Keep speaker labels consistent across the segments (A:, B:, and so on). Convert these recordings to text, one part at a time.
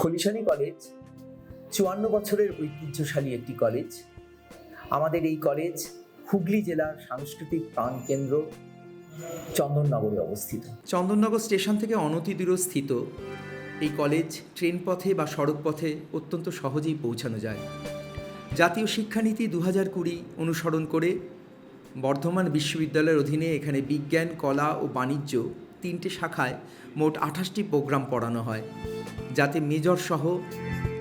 A: খলিশানী college ৫৪ বছরের ঐতিহ্যশালী একটি college. আমাদের এই কলেজ হুগলি জেলার সাংস্কৃতিক প্রাণকেন্দ্র চন্দননগরে অবস্থিত।
B: চন্দননগর স্টেশন থেকে অনতিদূরস্থিত এই কলেজ ট্রেন পথে বা সড়ক পথে অত্যন্ত সহজেই পৌঁছানো যায়। জাতীয় শিক্ষানীতি ২০২০ অনুসরণ করে বর্ধমান বিশ্ববিদ্যালয়ের অধীনে এখানে বিজ্ঞান, কলা ও বাণিজ্য ৩টে শাখায় মোট ২৮টি প্রোগ্রাম পড়ানো হয়, যাতে মেজর সহ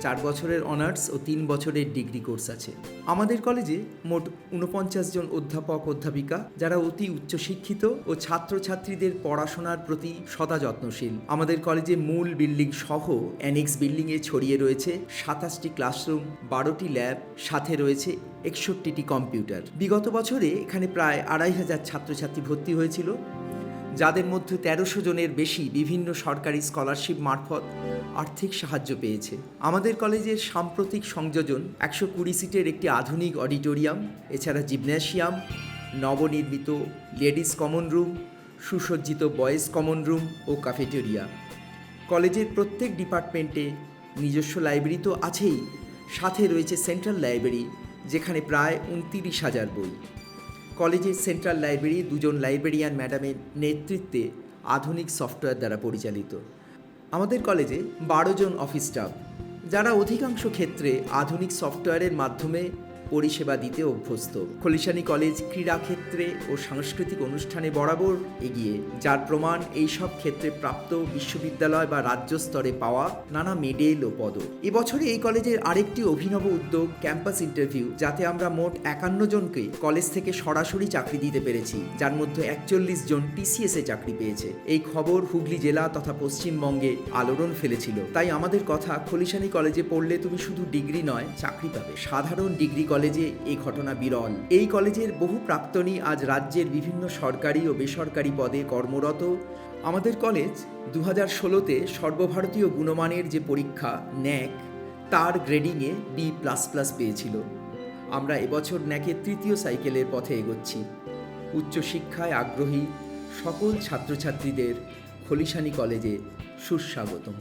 B: ৪ বছরের অনার্স ও 3 বছরের ডিগ্রি কোর্স আছে। আমাদের কলেজে মোট ৪৯ জন অধ্যাপক অধ্যাপিকা, যারা অতি উচ্চশিক্ষিত ও ছাত্রছাত্রীদের পড়াশোনার প্রতি সদা যত্নশীল। আমাদের কলেজে মূল বিল্ডিং সহ অ্যানেক্স বিল্ডিংয়ে ছড়িয়ে রয়েছে ২৭টি ক্লাসরুম, ১২টি ল্যাব, সাথে রয়েছে ৬১টি কম্পিউটার। বিগত বছরে এখানে প্রায় ২৫০০ ছাত্রছাত্রী ভর্তি হয়েছিল, যাদের মধ্যে ১৩০০ জনের বেশি বিভিন্ন সরকারি স্কলারশিপ মারফত আর্থিক সাহায্য পেয়েছে। আমাদের কলেজের সাম্প্রতিক সংযোজন ১২০ সিটের একটি আধুনিক অডিটোরিয়াম, এছাড়া জিমন্যাসিয়াম, নবনির্মিত লেডিস কমন রুম, সুসজ্জিত বয়েজ কমন রুম ও ক্যাফেটেরিয়া। কলেজের প্রত্যেক ডিপার্টমেন্টে নিজস্ব লাইব্রেরি তো আছেই, সাথে রয়েছে সেন্ট্রাল লাইব্রেরি, যেখানে প্রায় ২৯,০০০ বই। কলেজের সেন্ট্রাল লাইব্রেরি ২ জন লাইব্রেরিয়ান ম্যাডামের নেতৃত্বে আধুনিক সফটওয়্যার দ্বারা পরিচালিত। আমাদের কলেজে ১২ জন অফিস স্টাফ, যারা অধিকাংশ ক্ষেত্রে আধুনিক সফটওয়্যারের মাধ্যমে পরিষেবা দিতে অভ্যস্ত। খলিশানী কলেজ ক্রীড়াক্ষেত্রে ও সাংস্কৃতিক অনুষ্ঠানে বরাবর এগিয়ে, যার প্রমাণ এই সব ক্ষেত্রে প্রাপ্ত বিশ্ববিদ্যালয় বা রাজ্য স্তরে পাওয়া নানা মেডেল ও পদক। এবছরে এই কলেজের আরেকটি অভিনব উদ্যোগ ক্যাম্পাস ইন্টারভিউ, যাতে আমরা মোট ৫১ জনকে কলেজ থেকে সরাসরি চাকরি দিতে পেরেছি, যার মধ্যে ৪১ জন TCS-এ চাকরি পেয়েছে। এই খবর হুগলি জেলা তথা পশ্চিমবঙ্গে আলোড়ন ফেলেছিল। তাই আমাদের কথা, খলিশানী কলেজে পড়লে তুমি শুধু ডিগ্রি নয়, চাকরি পাবে। সাধারণ ডিগ্রি কলেজে এই ঘটনা বিরল। এই কলেজের বহু প্রাক্তনী আজ রাজ্যের বিভিন্ন সরকারি ও বেসরকারি পদে কর্মরত। আমাদের কলেজ ২০১৬-তে সর্বভারতীয় গুণমানের যে পরীক্ষা NAAC, তার গ্রেডিংয়ে B++ পেয়েছিল। আমরা এবছর NAAC-এর ৩য় সাইকেলের পথে এগোচ্ছি। উচ্চশিক্ষায় আগ্রহী সকল ছাত্রছাত্রীদের খলিশানী কলেজে সুস্বাগতম।